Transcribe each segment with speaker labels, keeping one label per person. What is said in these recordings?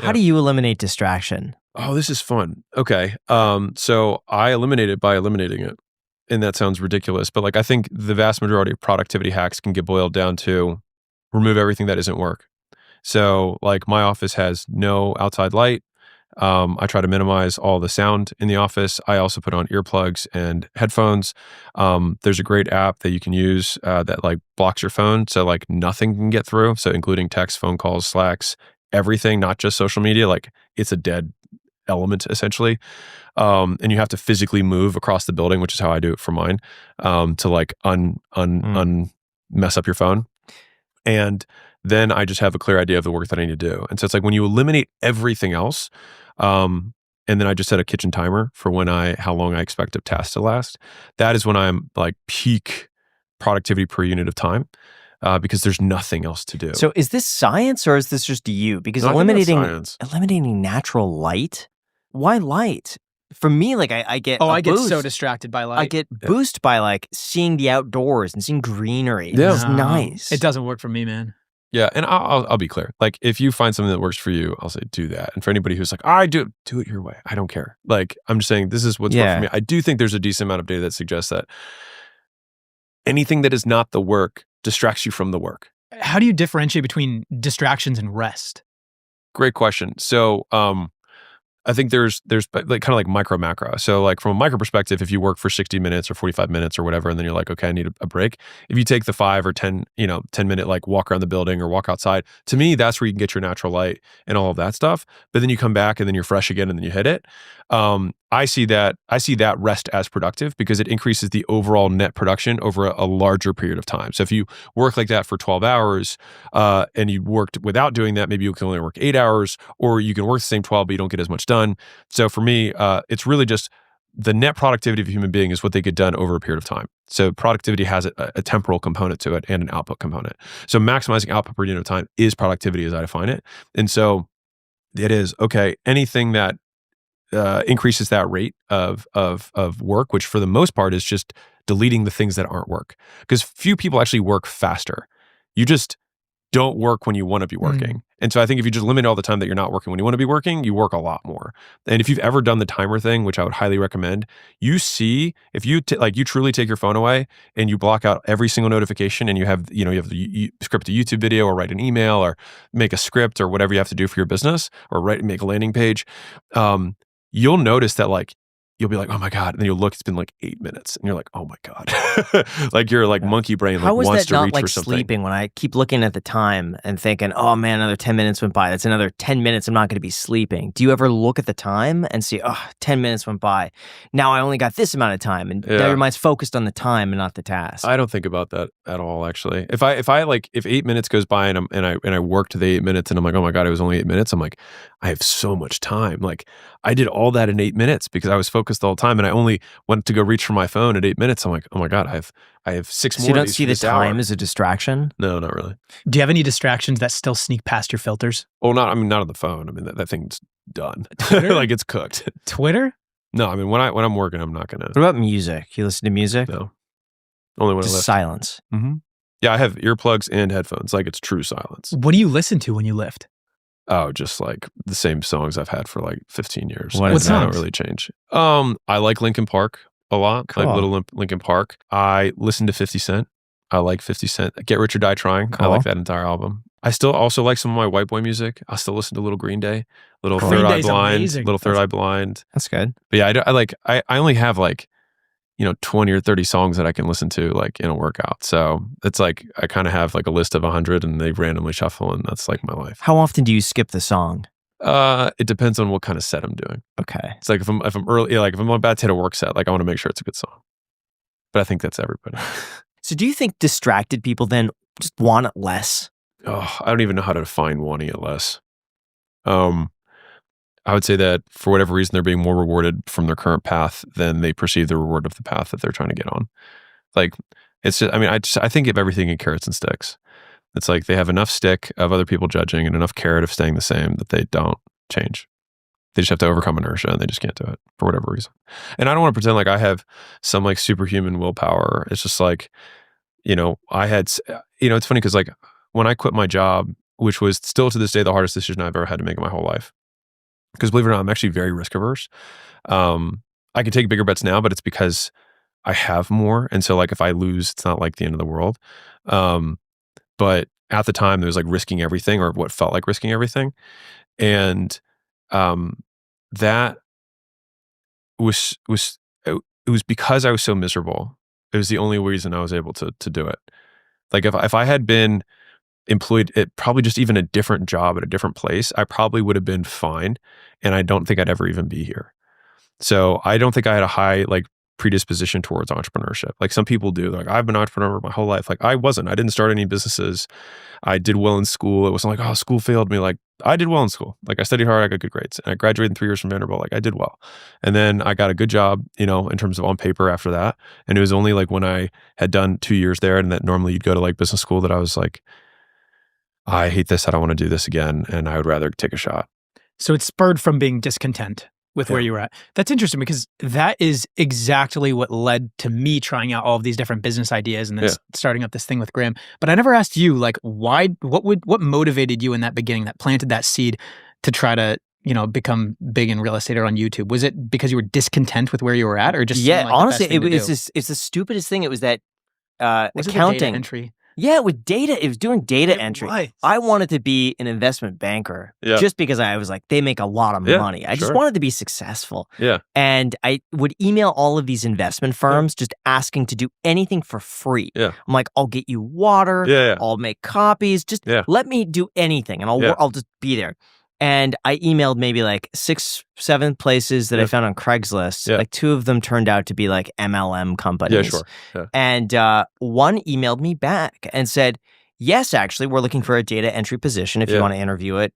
Speaker 1: How do you eliminate distraction?
Speaker 2: Oh, this is fun. Okay. So I eliminate it by eliminating it. And that sounds ridiculous, but like I think the vast majority of productivity hacks can get boiled down to remove everything that isn't work. So like my office has no outside light. I try to minimize all the sound in the office. I also put on earplugs and headphones. There's a great app that you can use that like blocks your phone, so like nothing can get through. So including text, phone calls, Slacks, everything, not just social media. Like it's a dead element essentially. And you have to physically move across the building, which is how I do it for mine, to like mess up your phone. And then I just have a clear idea of the work that I need to do. And so it's like when you eliminate everything else, and then I just set a kitchen timer for how long I expect a task to last. That is when I'm like peak productivity per unit of time, because there's nothing else to do.
Speaker 1: So is this science or is this just you? Because eliminating natural light, why light? For me, like I get
Speaker 3: get so distracted by light.
Speaker 1: I get boosted by like seeing the outdoors and seeing greenery. Yeah. It's nice.
Speaker 3: It doesn't work for me, man.
Speaker 2: Yeah, and I'll be clear. Like, if you find something that works for you, I'll say do that. And for anybody who's like, I do it your way. I don't care. Like, I'm just saying this is what's worked for me. I do think there's a decent amount of data that suggests that anything that is not the work distracts you from the work.
Speaker 3: How do you differentiate between distractions and rest?
Speaker 2: Great question. So, I think there's like kind of like micro macro. So like from a micro perspective, if you work for 60 minutes or 45 minutes or whatever, and then you're like, okay, I need a break. If you take the 5 or 10 minute like walk around the building or walk outside, to me, that's where you can get your natural light and all of that stuff. But then you come back and then you're fresh again and then you hit it. I see that rest as productive because it increases the overall net production over a larger period of time. So if you work like that for 12 hours and you worked without doing that, maybe you can only work 8 hours, or you can work the same 12, but you don't get as much done. So for me, it's really just the net productivity of a human being is what they get done over a period of time. So productivity has a temporal component to it and an output component. So maximizing output per unit of time is productivity as I define it. And so it is, okay, anything that increases that rate of work, which for the most part is just deleting the things that aren't work. Because few people actually work faster. You just don't work when you want to be working. And so I think if you just limit all the time that you're not working when you want to be working, you work a lot more. And if you've ever done the timer thing, which I would highly recommend, you see, if you you truly take your phone away and you block out every single notification and you have you script a YouTube video or write an email or make a script or whatever you have to do for your business or make a landing page, you'll notice that like, you'll be like, oh my God. And then you'll look, it's been like 8 minutes. And you're like, oh my God. Like you're like monkey brain like wants to reach for something. How is that not like
Speaker 1: sleeping when I keep looking at the time and thinking, oh man, another 10 minutes went by. That's another 10 minutes I'm not going to be sleeping. Do you ever look at the time and see, 10 minutes went by. Now I only got this amount of time. And your mind's focused on the time and not the task.
Speaker 2: I don't think about that at all, actually. If 8 minutes goes by and I worked the 8 minutes and I'm like, oh my God, it was only 8 minutes. I'm like, I have so much time. Like I did all that in 8 minutes because I was focused the whole time and I only went to go reach for my phone at 8 minutes. I'm like, oh my God, I have 6 more.
Speaker 1: So you don't see the time as a distraction?
Speaker 2: No, not really.
Speaker 3: Do you have any distractions that still sneak past your filters?
Speaker 2: Oh, not on the phone. I mean, that thing's done. Like it's cooked.
Speaker 3: Twitter?
Speaker 2: No, I mean, when I'm working, I'm not gonna.
Speaker 1: What about music? You listen to music?
Speaker 2: No. Only when I lift.
Speaker 1: Silence.
Speaker 2: Mm-hmm. Yeah, I have earplugs and headphones. Like it's true silence.
Speaker 3: What do you listen to when you lift?
Speaker 2: Oh, just like the same songs I've had for like 15 years.
Speaker 3: What songs?
Speaker 2: I don't really change. I like Linkin Park a lot. Cool. Like Little Linkin Park. I listen to 50 Cent. I like 50 Cent. Get Rich or Die Trying. Cool. I like that entire album. I still also like some of my white boy music. I still listen to Little Green Day, Little Third Eye Blind, amazing. Little Third Eye Blind.
Speaker 1: That's good.
Speaker 2: But yeah, I only have like 20 or 30 songs that I can listen to like in a workout. So it's like I kind of have like a list of 100 and they randomly shuffle and that's like my life.
Speaker 1: How often do you skip the song?
Speaker 2: It depends on what kind of set I'm doing.
Speaker 1: Okay.
Speaker 2: It's like if I'm early, like if I'm about to hit a work set, like I want to make sure it's a good song. But I think that's everybody.
Speaker 1: So do you think distracted people then just want it less?
Speaker 2: Oh, I don't even know how to define wanting it less. I would say that for whatever reason, they're being more rewarded from their current path than they perceive the reward of the path that they're trying to get on. Like, it's just, I think of everything in carrots and sticks. It's like they have enough stick of other people judging and enough carrot of staying the same that they don't change. They just have to overcome inertia and they just can't do it for whatever reason. And I don't want to pretend like I have some like superhuman willpower. It's just like, I had, it's funny because like when I quit my job which was still to this day the hardest decision I've ever had to make in my whole life. Because believe it or not, I'm actually very risk averse. I can take bigger bets now, but it's because I have more. And so like if I lose, it's not like the end of the world. But at the time, there was like risking everything, or what felt like risking everything. And that was it was because I was so miserable. It was the only reason I was able to do it. Like if I had been employed at probably just even a different job at a different place, I probably would have been fine. And I don't think I'd ever even be here. So I don't think I had a high like predisposition towards entrepreneurship. Like some people do. Like I've been an entrepreneur my whole life. Like I wasn't. I didn't start any businesses. I did well in school. It wasn't like, oh, school failed me. Like I did well in school. Like I studied hard. I got good grades. And I graduated in 3 years from Vanderbilt. Like I did well. And then I got a good job, you know, in terms of on paper after that. And it was only like when I had done 2 years there, and that normally you'd go to like business school, that I was like, I hate this. I don't want to do this again. And I would rather take a shot.
Speaker 3: So it's spurred from being discontent with where you were at. That's interesting, because that is exactly what led to me trying out all of these different business ideas and then starting up this thing with Graham. But I never asked you, like, what motivated you in that beginning, that planted that seed to try to, you know, become big in real estate or on YouTube? Was it because you were discontent with where you were at, or just like
Speaker 1: honestly, it's the stupidest thing. It was that
Speaker 3: was
Speaker 1: accounting
Speaker 3: it the data entry?
Speaker 1: Yeah, with data, it was doing data entry.
Speaker 3: was.
Speaker 1: I wanted to be an investment banker just because I was like, they make a lot of money. I just wanted to be successful.
Speaker 2: Yeah.
Speaker 1: And I would email all of these investment firms just asking to do anything for free.
Speaker 2: Yeah.
Speaker 1: I'm like, I'll get you water.
Speaker 2: Yeah.
Speaker 1: I'll make copies. Just let me do anything, and I'll just be there. And I emailed maybe like 6, 7 places that I found on Craigslist.
Speaker 2: Yeah.
Speaker 1: Like 2 of them turned out to be like MLM companies.
Speaker 2: Yeah, sure. Yeah.
Speaker 1: And one emailed me back and said, yes, actually, we're looking for a data entry position. If you want to interview it,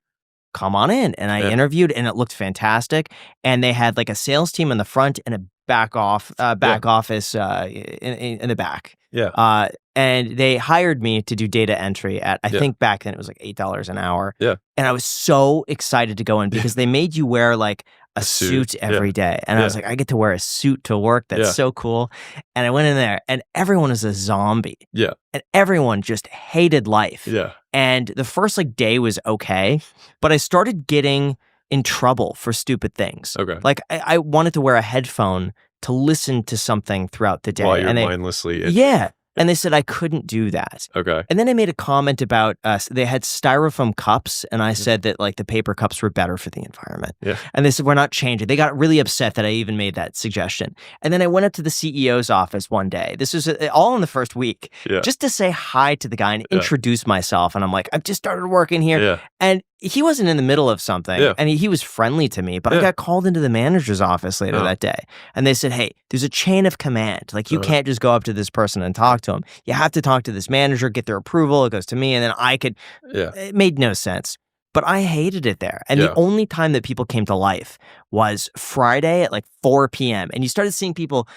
Speaker 1: come on in. And I interviewed, and it looked fantastic. And they had like a sales team in the front and a back office in the back.
Speaker 2: Yeah.
Speaker 1: And they hired me to do data entry at, I think back then it was like $8 an hour.
Speaker 2: Yeah.
Speaker 1: And I was so excited to go in because they made you wear like a suit every day. And I was like, I get to wear a suit to work. That's so cool. And I went in there, and everyone is a zombie.
Speaker 2: Yeah.
Speaker 1: And everyone just hated life.
Speaker 2: Yeah.
Speaker 1: And the first like day was okay, but I started getting in trouble for stupid things.
Speaker 2: Okay.
Speaker 1: Like I wanted to wear a headphone to listen to something throughout the day.
Speaker 2: While you're mindlessly.
Speaker 1: Yeah. And they said I couldn't do that.
Speaker 2: Okay.
Speaker 1: And then I made a comment about they had styrofoam cups, and I said that like the paper cups were better for the environment.
Speaker 2: Yeah.
Speaker 1: And they said, we're not changing. They got really upset that I even made that suggestion. And then I went up to the CEO's office one day. This was all in the first week, just to say hi to the guy and introduce myself. And I'm like, I've just started working here.
Speaker 2: Yeah.
Speaker 1: And he wasn't in the middle of something, and he was friendly to me, but I got called into the manager's office later that day, and they said, hey, there's a chain of command. Like, you can't just go up to this person and talk to him. You have to talk to this manager, get their approval. It goes to me, and then I could. It made no sense. But I hated it there. And the only time that people came to life was Friday at like 4 p.m. And you started seeing people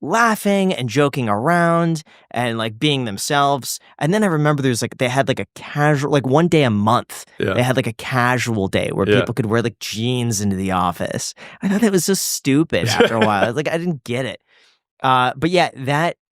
Speaker 1: laughing and joking around and like being themselves. And then I remember they had like a casual, like one day a month, they had like a casual day where people could wear like jeans into the office. I thought that was so stupid after a while. I was like, I didn't get it. But yeah,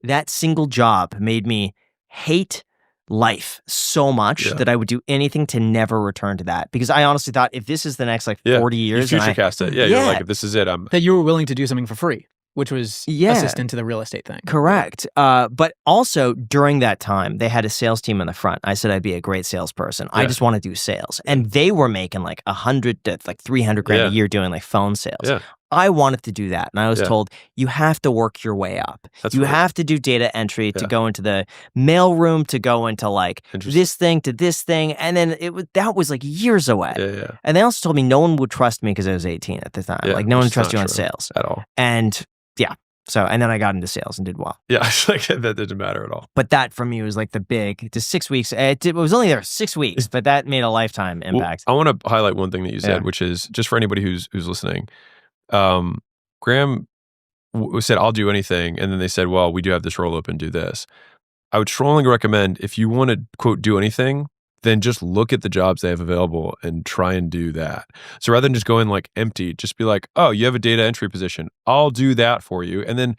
Speaker 1: that single job made me hate life so much that I would do anything to never return to that, because I honestly thought, if this is the next like 40 years,
Speaker 2: you future cast it. You're like, if this is it,
Speaker 3: that you were willing to do something for free, which was assistant to the real estate thing.
Speaker 1: Correct. But also during that time, they had a sales team in the front. I said I'd be a great salesperson. I just want to do sales. And they were making like 100 to like 300 grand a year doing like phone sales.
Speaker 2: Yeah.
Speaker 1: I wanted to do that. And I was told, you have to work your way up. You have to do data entry to go into the mail room, to go into like this thing to this thing. And then that was like years away.
Speaker 2: Yeah.
Speaker 1: And they also told me no one would trust me because I was 18 at the time. Like no one would trust you on sales.
Speaker 2: At all.
Speaker 1: And so, and then I got into sales and did well.
Speaker 2: Yeah, like that didn't matter at all.
Speaker 1: But that for me was like the big, just 6 weeks. It was only there 6 weeks, but that made a lifetime impact.
Speaker 2: Well, I want to highlight one thing that you said, which is just for anybody who's listening. Graham said, I'll do anything. And then they said, well, we do have this roll open, do this. I would strongly recommend, if you want to, quote, do anything, then just look at the jobs they have available and try and do that. So rather than just go in like empty, just be like, oh, you have a data entry position. I'll do that for you. And then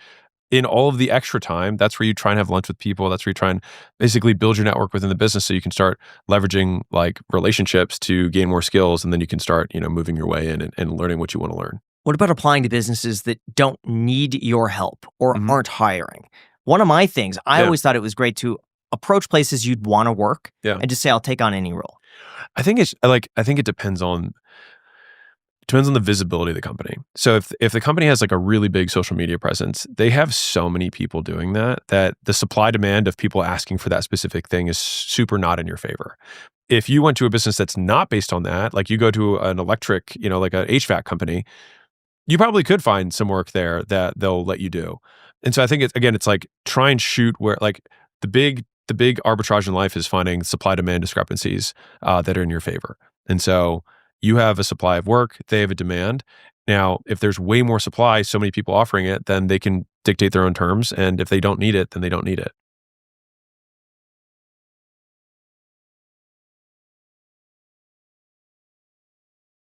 Speaker 2: in all of the extra time, that's where you try and have lunch with people. That's where you try and basically build your network within the business so you can start leveraging like relationships to gain more skills. And then you can start, moving your way in and learning what you want to learn.
Speaker 1: What about applying to businesses that don't need your help or
Speaker 2: Mhm.
Speaker 1: aren't hiring? One of my things, I
Speaker 2: Yeah.
Speaker 1: always thought it was great to approach places you'd want to work
Speaker 2: Yeah.
Speaker 1: and just say, I'll take on any role.
Speaker 2: I think it depends on the visibility of the company. So if the company has like a really big social media presence, they have so many people doing that the supply demand of people asking for that specific thing is super not in your favor. If you went to a business that's not based on that, like you go to an electric, like an HVAC company, you probably could find some work there that they'll let you do. And so I think it's like try and shoot where like the big arbitrage in life is finding supply demand discrepancies that are in your favor. And so you have a supply of work, they have a demand. Now, if there's way more supply, so many people offering it, then they can dictate their own terms. And if they don't need it, then they don't need it.